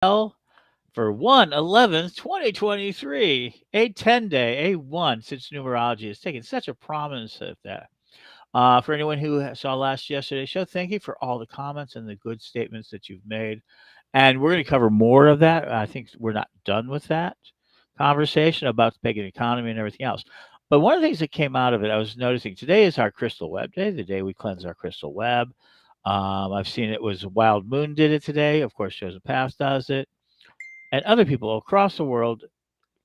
L for 1/11/2023, a 10-day, A1, since numerology has taken such a prominence of that. For anyone who saw yesterday's show, thank you for all the comments and the good statements that you've made. And we're going to cover more of that. I think we're not done with that conversation about the pagan economy and everything else. But one of the things that came out of it, I was noticing today is our crystal web day, the day we cleanse our crystal web. I've seen it was Wild Moon did it today. Of course, Chosen Path does it. And other people across the world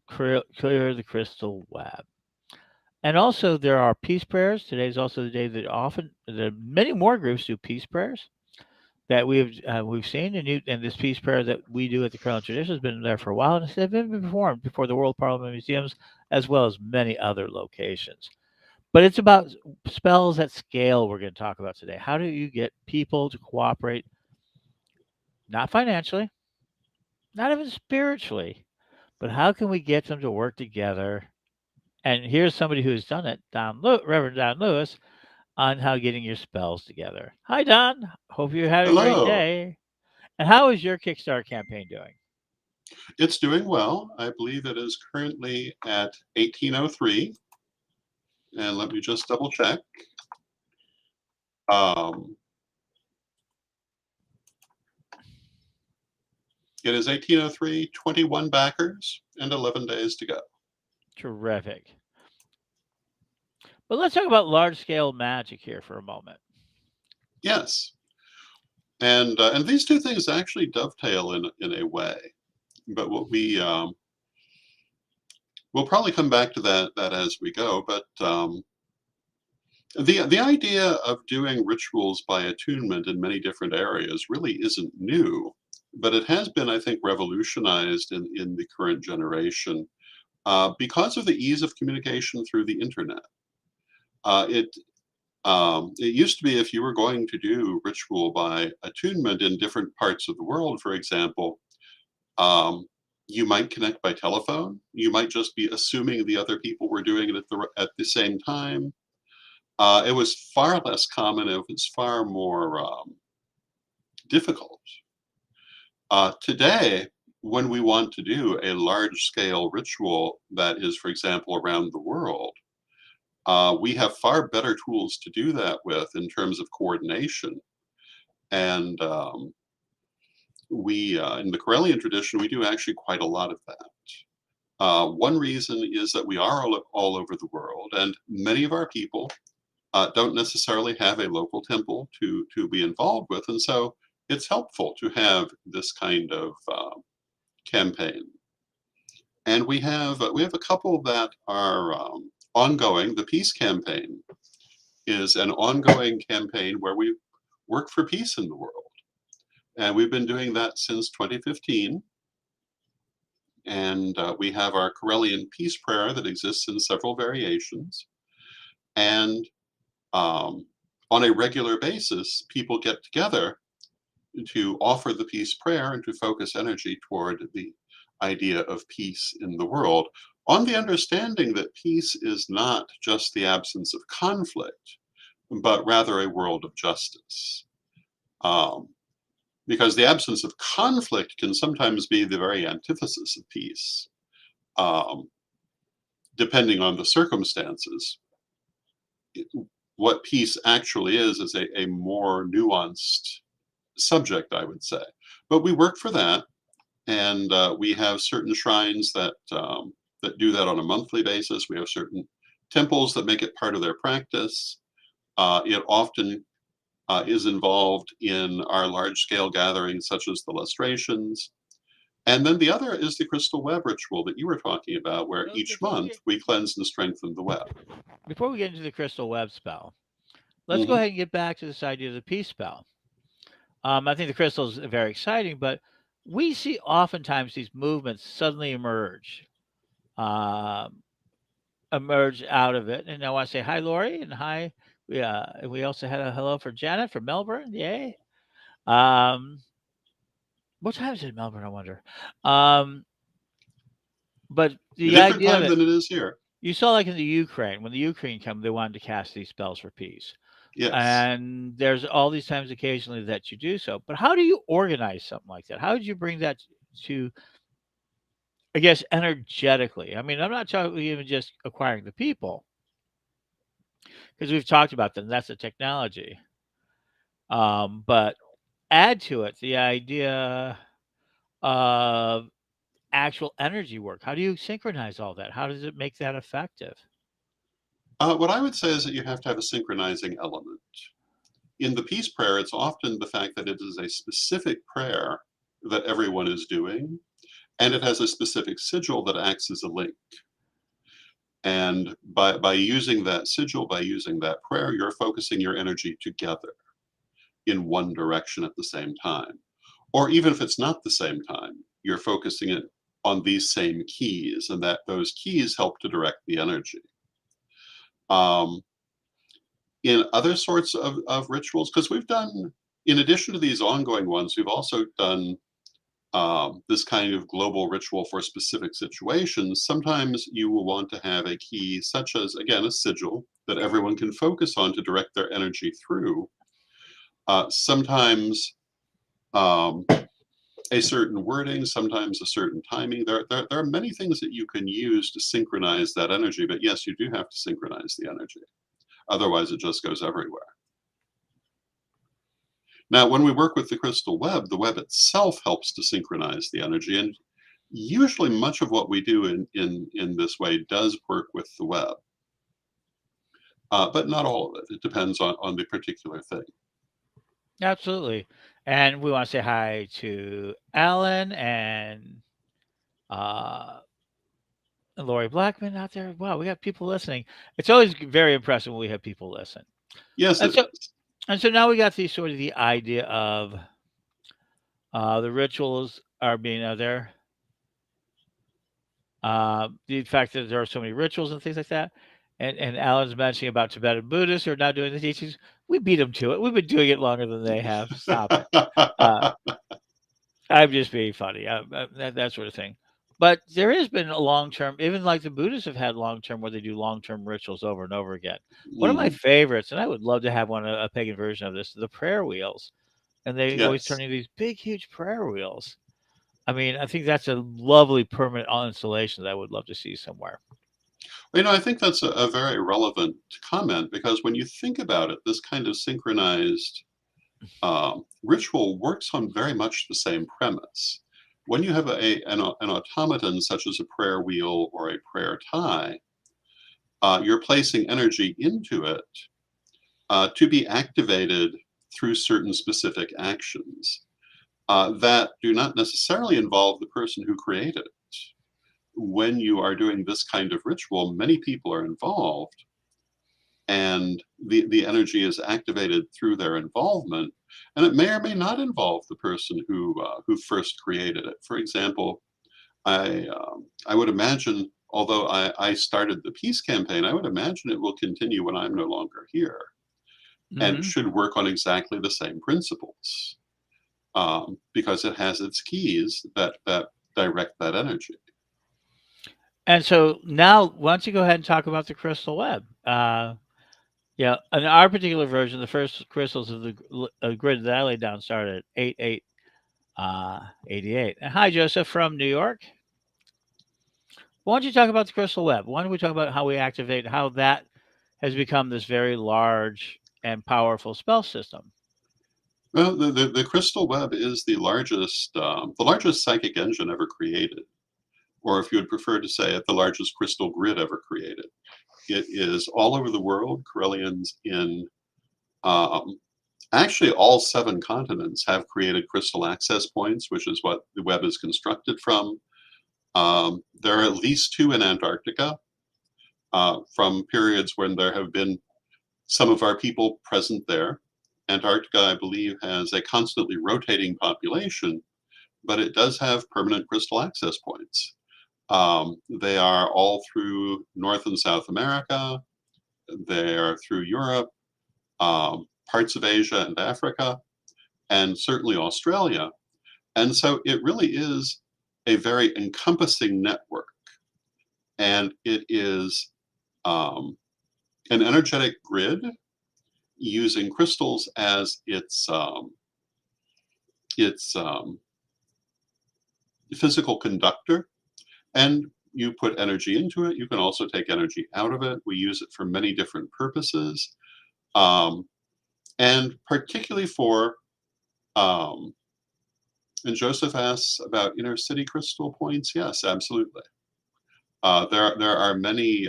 clear the crystal web. And also, there are peace prayers. Today is also the day that many more groups do peace prayers that we've seen, and this peace prayer that we do at the Carolyn Tradition has been there for a while, and it's been performed before the World Parliament Museums as well as many other locations. But it's about spells at scale. We're going to talk about today. How do you get people to cooperate, not financially, not even spiritually, but how can we get them to work together? And here's somebody who's done it, Reverend Don Lewis, on how getting your spells together. Hi, Don. Hope you had a great Hello. day. And how is your Kickstarter campaign doing? It's doing well. I believe it is currently at 1803. And let me just double check. Um, it is 1803, 21 backers, and 11 days to go. Terrific. But let's talk about large scale magic here for a moment. Yes. And these two things actually dovetail in a way. But what we'll probably come back to that as we go. But the idea of doing rituals by attunement in many different areas really isn't new, but it has been, I think, revolutionized in the current generation because of the ease of communication through the internet. It used to be if you were going to do ritual by attunement in different parts of the world, for example, um, you might connect by telephone. You might just be assuming the other people were doing it at the same time. It was far less common. It was far more difficult. Today, when we want to do a large scale ritual that is, for example, around the world, we have far better tools to do that with in terms of coordination. And in the Corellian tradition, we do actually quite a lot of that. One reason is that we are all over the world, and many of our people don't necessarily have a local temple to be involved with, and so it's helpful to have this kind of campaign. And we have a couple that are ongoing. The peace campaign is an ongoing campaign where we work for peace in the world, and we've been doing that since 2015. And we have our Corellian peace prayer that exists in several variations. And on a regular basis, people get together to offer the peace prayer and to focus energy toward the idea of peace in the world, on the understanding that peace is not just the absence of conflict, but rather a world of justice. Um, because the absence of conflict can sometimes be the very antithesis of peace, um, depending on the circumstances. What peace actually is a more nuanced subject, I would say. But we work for that, and we have certain shrines that do that on a monthly basis. We have certain temples that make it part of their practice. It often is involved in our large-scale gatherings, such as the lustrations. And then the other is the crystal web ritual that you were talking about, where Well, each month we cleanse and strengthen the web. before we get into the crystal web spell, let's go Hmm. ahead and get back to this idea of the peace spell. I think the crystal is very exciting, but we see oftentimes these movements suddenly um, emerge out of it. And I want to say hi, Lori, and hi. We also had a hello for Janet from Melbourne. Yay! Um, what time is it in Melbourne? I wonder. Um, but A the different idea of time it, than it is here. you saw like in the Ukraine, when the Ukraine came, they wanted to cast these spells for peace. Yes. And there's all these times occasionally that you do so. But how do you organize something like that? How did you bring that to, I guess, energetically. I mean, I'm not talking even just acquiring the people, because we've talked about them. That's the technology. But add to it the idea of actual energy work. How do you synchronize all that? How does it make that effective? What I would say is that you have to have a synchronizing element. In the peace prayer, it's often the fact that it is a specific prayer that everyone is doing, and it has a specific sigil that acts as a link. And by using that sigil, by using that prayer, you're focusing your energy together in one direction at the same time. Or even if it's not the same time, you're focusing it on these same keys, and that those keys help to direct the energy. Um, in other sorts of rituals, because we've done, in addition to these ongoing ones, we've also done this kind of global ritual for specific situations. Sometimes you will want to have a key, such as, again, a sigil that everyone can focus on to direct their energy through. Sometimes um, a certain wording, sometimes a certain timing. There are many things that you can use to synchronize that energy, but yes, you do have to synchronize the energy. Otherwise, it just goes everywhere. Now, when we work with the crystal web, the web itself helps to synchronize the energy. And usually much of what we do in this way does work with the web, but not all of it. It depends on the particular thing. Absolutely. And we want to say hi to Alan and uh, Lori Blackman out there. Wow, we got people listening. It's always very impressive when we have people listen. Yes, And it so, is. and so now we got the sort of the idea of the rituals are being there. The fact that there are so many rituals and things like that. And Alan's mentioning about Tibetan Buddhists who are now doing the teachings. We beat them to it. We've been doing it longer than they have. Stop it. Uh, I'm just being funny. That sort of thing. But there has been a long term, even like the Buddhists have had long term where they do long term rituals over and over again. One of my Mhm. favorites, and I would love to have one, a pagan version of this, the prayer wheels. And they always turn Yes. into these big, huge prayer wheels. I mean, I think that's a lovely permanent installation that I would love to see somewhere. I think that's a very relevant comment because when you think about it, this kind of synchronized ritual works on very much the same premise. When you have an automaton such as a prayer wheel or a prayer tie, you're placing energy into it to be activated through certain specific actions that do not necessarily involve the person who created it. When you are doing this kind of ritual, many people are involved, and the energy is activated through their involvement, and it may or may not involve the person who first created it. For example, I would imagine, although I started the peace campaign, I would imagine it will continue when I'm no longer here, and Hmm. should work on exactly the same principles because it has its keys that direct that energy. And so now, why don't you go ahead and talk about the crystal web? Yeah, in our particular version, the first crystals of the grid that I laid down started at 88. And hi, Joseph from New York. Why don't you talk about the crystal web? Why don't we talk about how we activate, how that has become this very large and powerful spell system? Well, the crystal web is the largest psychic engine ever created, or if you would prefer to say it, the largest crystal grid ever created. It is all over the world. Corellians in um, actually all 7 continents have created crystal access points, which is what the web is constructed from. There are at least 2 in Antarctica from periods when there have been some of our people present there. Antarctica, I believe, has a constantly rotating population, but it does have permanent crystal access points. They are all through North and South America. They are through Europe, parts of Asia and Africa, and certainly Australia. And so it really is a very encompassing network. And it is um, an energetic grid using crystals as its physical conductor, and you put energy into it. You can also take energy out of it. We use it for many different purposes, um, and particularly for. And Joseph asks about inner city crystal points. Yes, absolutely. There are many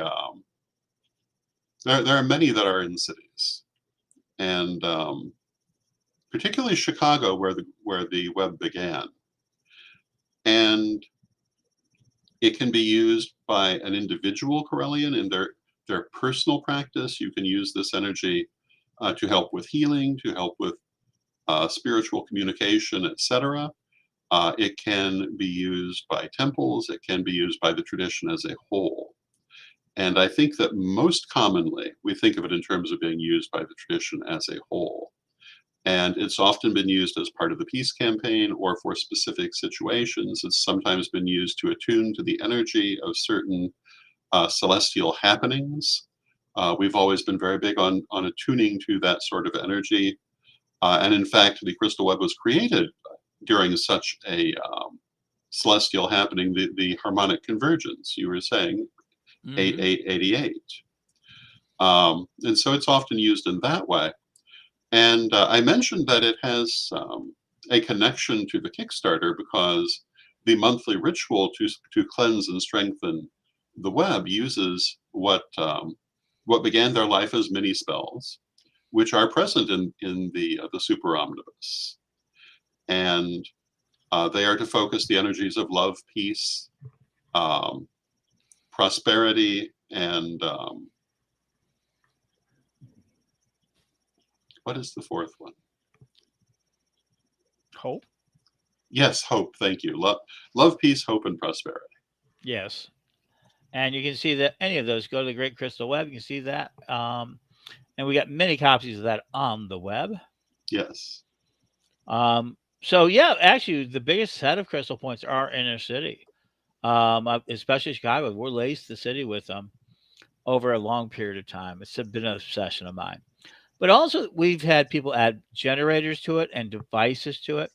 there are many that are in cities, and particularly Chicago, where the web began, and it can be used by an individual Corellian in their personal practice. You can use this energy to help with healing, to help with spiritual communication, etc. It can be used by temples. It can be used by the tradition as a whole. And I think that most commonly we think of it in terms of being used by the tradition as a whole. And it's often been used as part of the peace campaign or for specific situations. It's sometimes been used to attune to the energy of certain celestial happenings. We've always been very big on attuning to that sort of energy. And in fact, the crystal web was created during such a celestial happening, the harmonic convergence you were saying, Hmm. 8888. And so it's often used in that way. And I mentioned that it has a connection to the Kickstarter because the monthly ritual to cleanse and strengthen the web uses what began their life as mini spells, which are present in the Super Omnibus, and they are to focus the energies of love, peace, um, prosperity, and what is the fourth one? Hope. Yes, hope. Thank you. Love, peace, hope, and prosperity. Yes. And you can see that any of those, go to the Great Crystal Web. You can see that. And we got many copies of that on the web. Yes. So yeah, actually, the biggest set of crystal points are inner city, especially Chicago. We're laced the city with them over a long period of time. It's been an obsession of mine. But also, we've had people add generators to it and devices to it.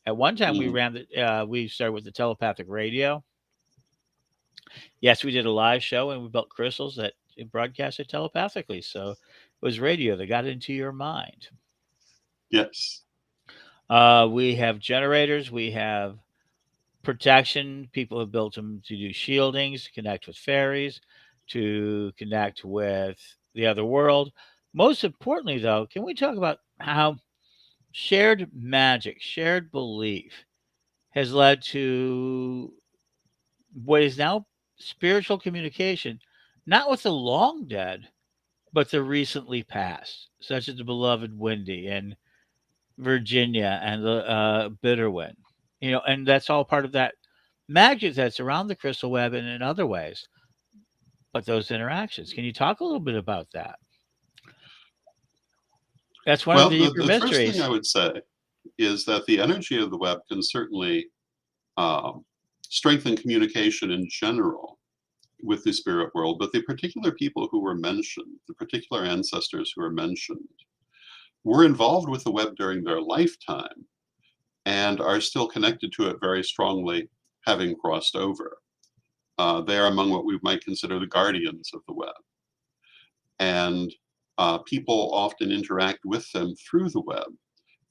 At one time, Mm, we started with the telepathic radio. Yes, we did a live show and we built crystals that broadcasted telepathically. So it was radio that got into your mind. yes. We have generators. We have protection. People have built them to do shieldings, to connect with fairies, to connect with the other world. Most importantly, though, can we talk about how shared magic, shared belief has led to what is now spiritual communication, not with the long dead, but the recently passed, such as the beloved Wendy and Virginia and the Bitterwind. And that's all part of that magic that's around the crystal web and in other ways. But those interactions, can you talk a little bit about that? That's one of Well, the deeper the first thing I mysteries. would say is that the energy of the web can certainly um, strengthen communication in general with the spirit world, but the particular people who were mentioned, the particular ancestors who were mentioned, were involved with the web during their lifetime and are still connected to it very strongly, having crossed over. They are among what we might consider the guardians of the web. And people often interact with them through the web.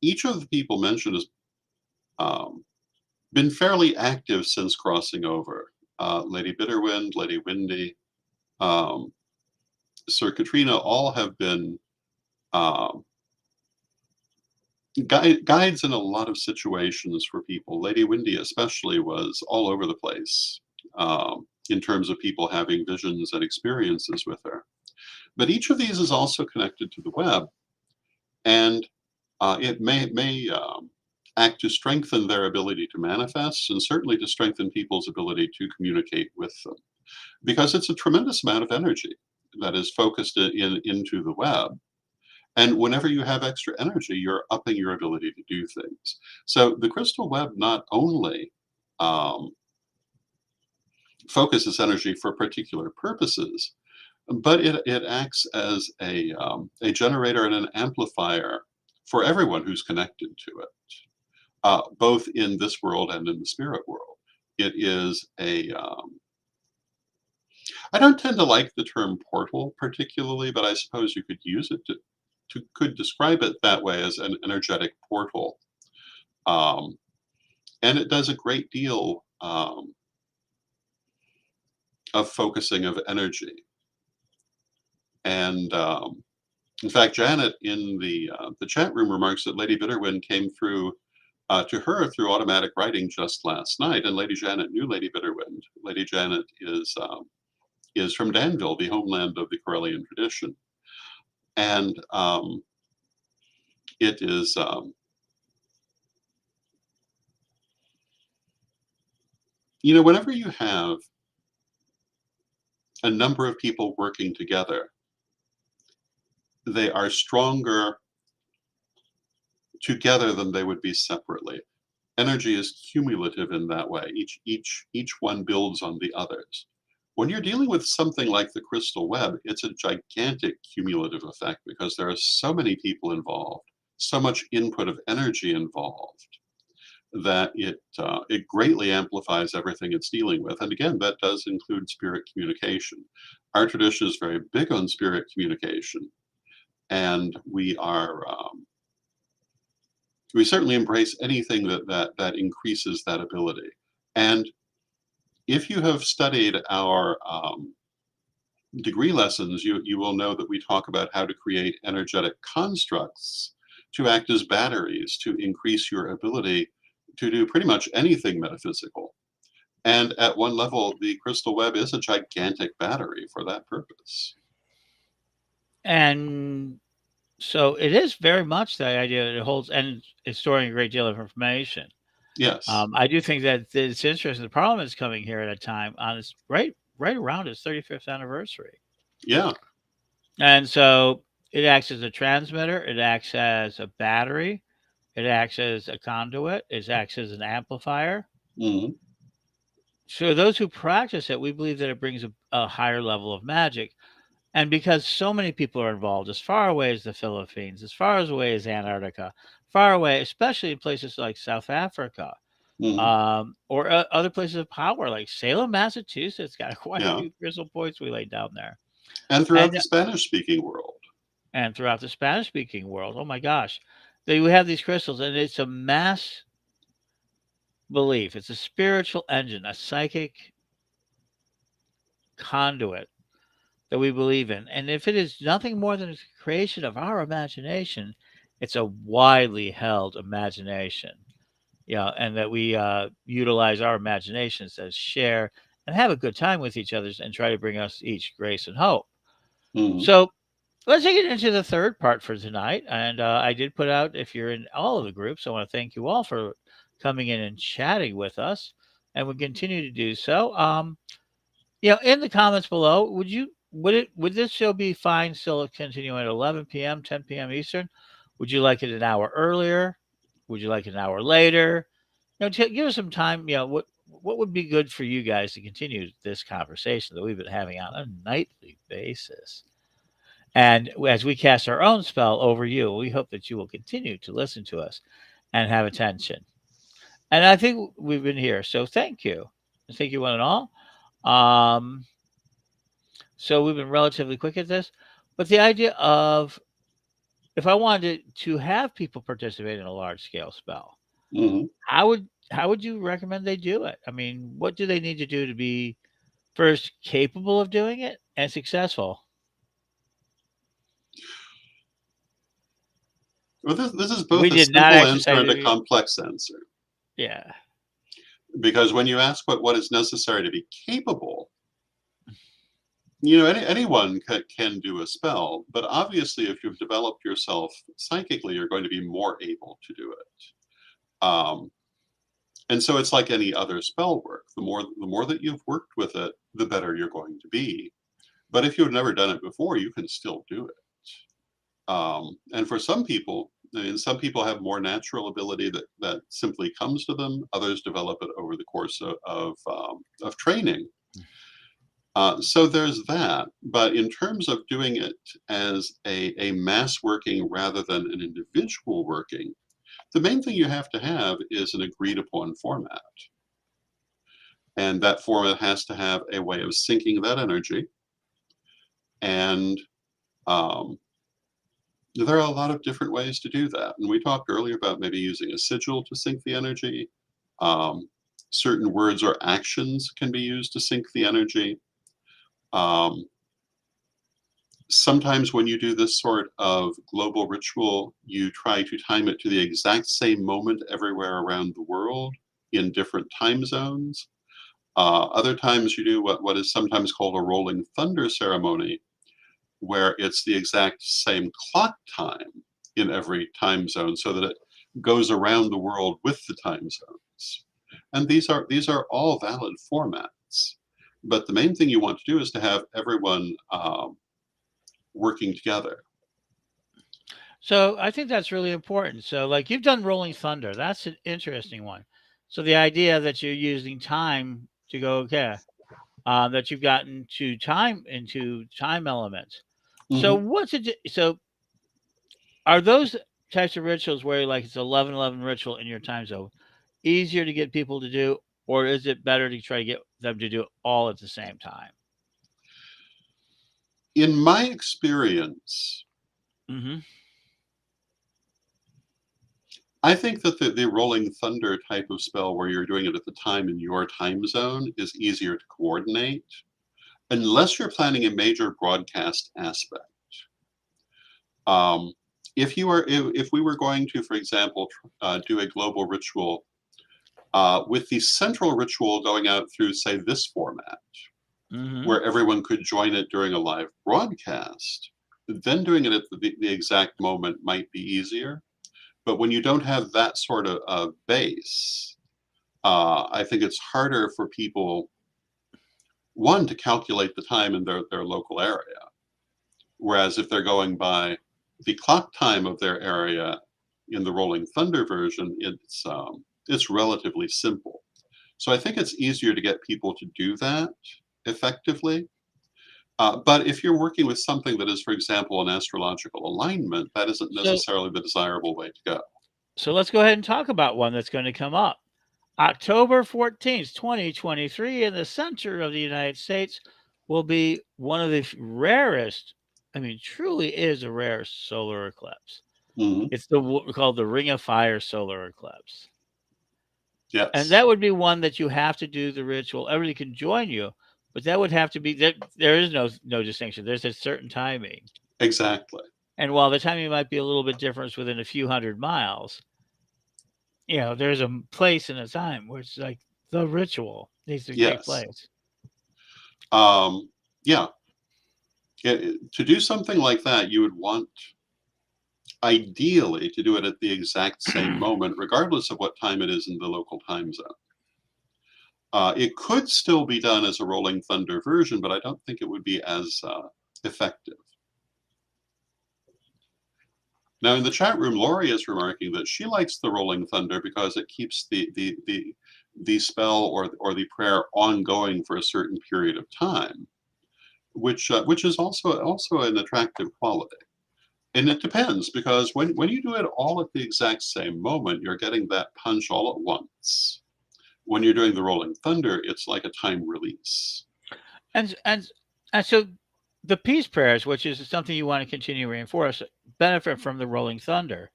Each of the people mentioned has um, been fairly active since crossing over. Lady Bitterwind, Lady Windy, um, Sir Katrina all have been um, guides in a lot of situations for people. Lady Windy, especially, was all over the place in terms of people having visions and experiences with her. But each of these is also connected to the web, and it may act to strengthen their ability to manifest, and certainly to strengthen people's ability to communicate with them, because it's a tremendous amount of energy that is focused into the web. And whenever you have extra energy, you're upping your ability to do things. So the crystal web not only um, focuses energy for particular purposes, but it acts as a generator and an amplifier for everyone who's connected to it, both in this world and in the spirit world. It is I don't tend to like the term portal particularly, but I suppose you could use it to could describe it that way as an energetic portal. Um, and it does a great deal of focusing of energy. And in fact, Janet in the chat room remarks that Lady Bitterwind came through to her through automatic writing just last night, and Lady Janet knew Lady Bitterwind. Lady Janet is from Danville, the homeland of the Corellian tradition, and it is whenever you have a number of people working together, they are stronger together than they would be separately. Energy is cumulative in that way. Each one builds on the others. When you're dealing with something like the crystal web, it's a gigantic cumulative effect because there are so many people involved, so much input of energy involved that it greatly amplifies everything it's dealing with. And again, that does include spirit communication. Our tradition is very big on spirit communication, and we certainly embrace anything that increases that ability. And if you have studied our degree lessons, you will know that we talk about how to create energetic constructs to act as batteries to increase your ability to do pretty much anything metaphysical. And at one level, the crystal web is a gigantic battery for that purpose. And so it is very much the idea that it holds and it's storing a great deal of information. Yes. I do think that it's interesting. The Parliament is coming here at a time on its right around its 35th anniversary, Yeah. and so it acts as a transmitter. It acts as a battery. It acts as a conduit. It acts as an amplifier. Hmm. So those who practice it, we believe that it brings a higher level of magic. And because so many people are involved, as far away as the Philippines, as far as away as Antarctica, far away, especially in places like South Africa, Hmm. or other places of power, like Salem, Massachusetts, got quite a Yeah. few crystal points we laid down there, And throughout and the Spanish speaking world. throughout the Spanish-speaking world. Oh my gosh, we have these crystals, and it's a mass belief. It's a spiritual engine, a psychic conduit that we believe in. And if it is nothing more than a creation of our imagination, it's a widely held imagination. Yeah, and that we utilize our imaginations as share and have a good time with each other and try to bring us each grace and hope. Hmm. So let's take it into the third part for tonight. And I did put out, if you're in all of the groups, I want to thank you all for coming in and chatting with us, and we'll continue to do so. In the comments below, would this show be fine still continuing at 11 p.m., 10 p.m. Eastern? Would you like it an hour earlier? Would you like it an hour later? Give us some time. What would be good for you guys to continue this conversation that we've been having on a nightly basis? And as we cast our own spell over you, we hope that you will continue to listen to us and have attention. And I think we've been here, so thank you. Thank you, one and all. Um, so we've been relatively quick at this, but the idea of if I wanted to have people participate in a large scale spell, Hmm. how would you recommend they do it? I mean, what do they need to do to be first capable of doing it and successful? Well, this is We both a did not simple answer exercise and a any. complex answer. Yeah. Because when you ask what is necessary to be capable, anyone can do a spell, but obviously, if you've developed yourself psychically, you're going to be more able to do it. Um, and so it's like any other spell work. The more that you've worked with it, the better you're going to be. But if you've never done it before, you can still do it. And for some people, I mean, some people have more natural ability that simply comes to them. Others develop it over the course of training. So there's that. But in terms of doing it as a mass working rather than an individual working, the main thing you have to have is an agreed upon format. and that format has to have a way of syncing that energy. And um, there are a lot of different ways to do that. And we talked earlier about maybe using a sigil to sync the energy. Um, Certain words or actions can be used to sync the energy. Um, Sometimes when you do this sort of global ritual, you try to time it to the exact same moment everywhere around the world in different time zones. Other times you do what is sometimes called a rolling thunder ceremony, where it's the exact same clock time in every time zone so that it goes around the world with the time zones. And these are all valid formats. But the main thing you want to do is to have everyone working together. So I think that's really important. So, like you've done Rolling Thunder, that's an interesting one. So the idea that you're using time to go, okay, that you've gotten to time into time elements. So Mhm. what's it? So are those types of rituals where like it's 11:11 ritual in your time zone easier to get people to do, or is it better to try to get them to do it all at the same time? In my experience, Hmm. I think that the rolling thunder type of spell where you're doing it at the time in your time zone is easier to coordinate, unless you're planning a major broadcast aspect. Um, if we were going to, for example, do a global ritual with the central ritual going out through, say, this format, Hmm. where everyone could join it during a live broadcast, then doing it at the exact moment might be easier. But when you don't have that sort of base, I think it's harder for people, one, to calculate the time in their local area. Whereas if they're going by the clock time of their area in the Rolling Thunder version, it's relatively simple. So I think it's easier to get people to do that effectively. But if you're working with something that is, for example, an astrological alignment, that isn't So necessarily the desirable way to go. so let's go ahead and talk about one that's going to come up. October 14th, 2023, in the center of the United States, will be one of the rarest, I mean, truly is a rare solar eclipse. Hmm. It's the called the Ring of Fire solar eclipse. And Yes, that would be one that you have to do the ritual. Everybody can join you, but that would have to be there. There is no distinction. There's a certain timing. exactly. And while the timing might be a little bit different within a few hundred miles, there's a place and a time where it's like the ritual needs to take Yes. place. Um, yeah. To do something like that, you would want ideally to do it at the exact same moment, regardless of what time it is in the local time zone. It could still be done as a Rolling Thunder version, but I don't think it would be as effective. Now, in the chat room, Lori is remarking that she likes the Rolling Thunder because it keeps the spell or the prayer ongoing for a certain period of time, which is also an attractive quality. And it depends because when you do it all at the exact same moment, you're getting that punch all at once. When you're doing the Rolling Thunder, it's like a time release. And and and so the peace prayers, which is something you want to continue to reinforce, benefit from the rolling thunder.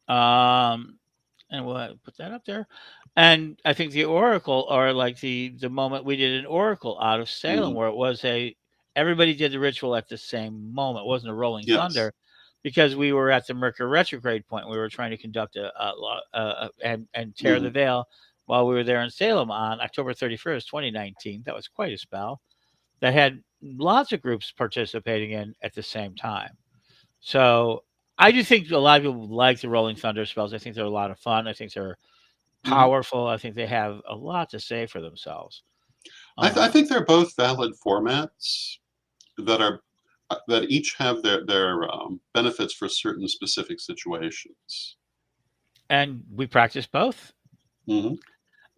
Um, and we'll put that up there. And I think the oracle, or like the moment we did an oracle out of Salem, Hmm. where it was a everybody did the ritual at the same moment. It wasn't a rolling Yes. thunder, because we were at the Mercury retrograde point. We were trying to conduct and tear the Hmm. veil while we were there in Salem on October 31st, 2019. That was quite a spell that had lots of groups participating in at the same time. So I do think a lot of people like the Rolling Thunder spells. I think they're a lot of fun. I think they're Hmm. powerful. I think they have a lot to say for themselves. I Uh, think they're both valid formats that are that each have their benefits for certain specific situations. and we practice both. Hmm.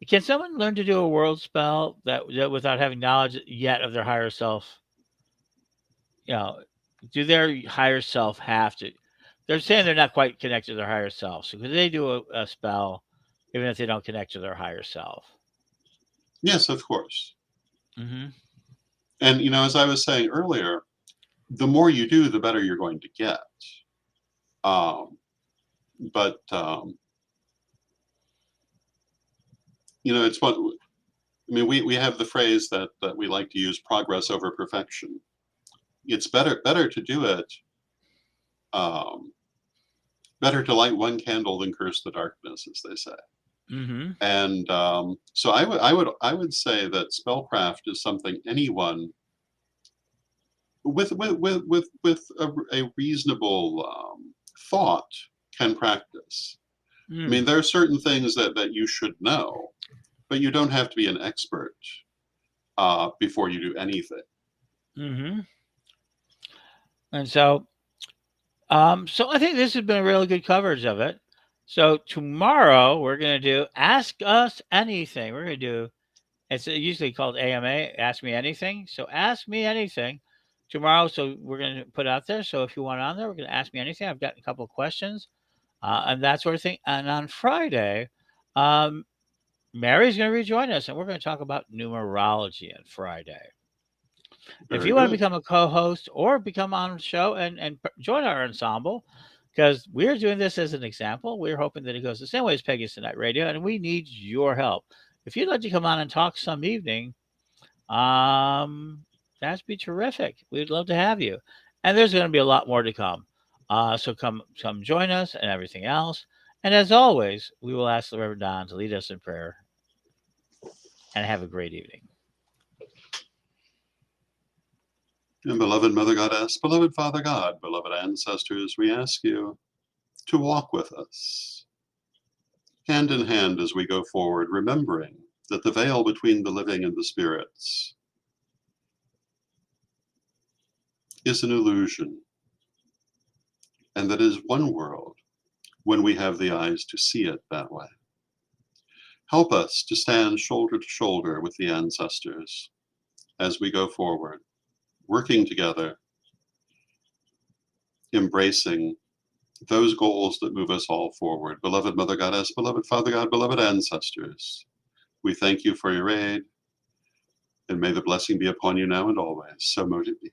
Can someone learn to do a world spell that without having knowledge yet of their higher self? You know, do their higher self have to? They're saying they're not quite connected to their higher self. So could they do a spell even if they don't connect to their higher self. Yes, of course. Hmm. And, as I was saying earlier, the more you do, the better you're going to get. Um, but it's what I mean. We have the phrase that we like to use: progress over perfection. It's better to do it. Um, Better to light one candle than curse the darkness, as they say. Hmm. And so I would say that spellcraft is something anyone with a reasonable thought can practice. I Mm. mean, there are certain things that you should know, but you don't have to be an expert before you do anything. Hmm. And so I think this has been a really good coverage of it. So tomorrow we're going to do Ask Us Anything. We're going to do, it's usually called AMA, Ask Me Anything. So ask me anything tomorrow. So we're going to put out there. So if you want on there, we're going to ask me anything. I've got a couple of questions and that sort of thing. And on Friday, um, Mary's going to rejoin us and we're going to talk about numerology on Friday. If Very you want to good. become a co-host or become on the show and join our ensemble, because we're doing this as an example, we're hoping that it goes the same way as Peggy's Tonight Radio, and we need your help. If you'd like to come on and talk some evening, um, that'd be terrific. We'd love to have you. And there's going to be a lot more to come. So come join us and everything else. And as always, we will ask the Reverend Don to lead us in prayer and have a great evening. And beloved Mother Goddess, beloved Father God, beloved ancestors, we ask you to walk with us, hand in hand as we go forward, remembering that the veil between the living and the spirits is an illusion, and that is one world when we have the eyes to see it that way. Help us to stand shoulder to shoulder with the ancestors as we go forward, working together, embracing those goals that move us all forward. Beloved Mother Goddess, beloved Father God, beloved ancestors, we thank you for your aid, and may the blessing be upon you now and always. So mote it be.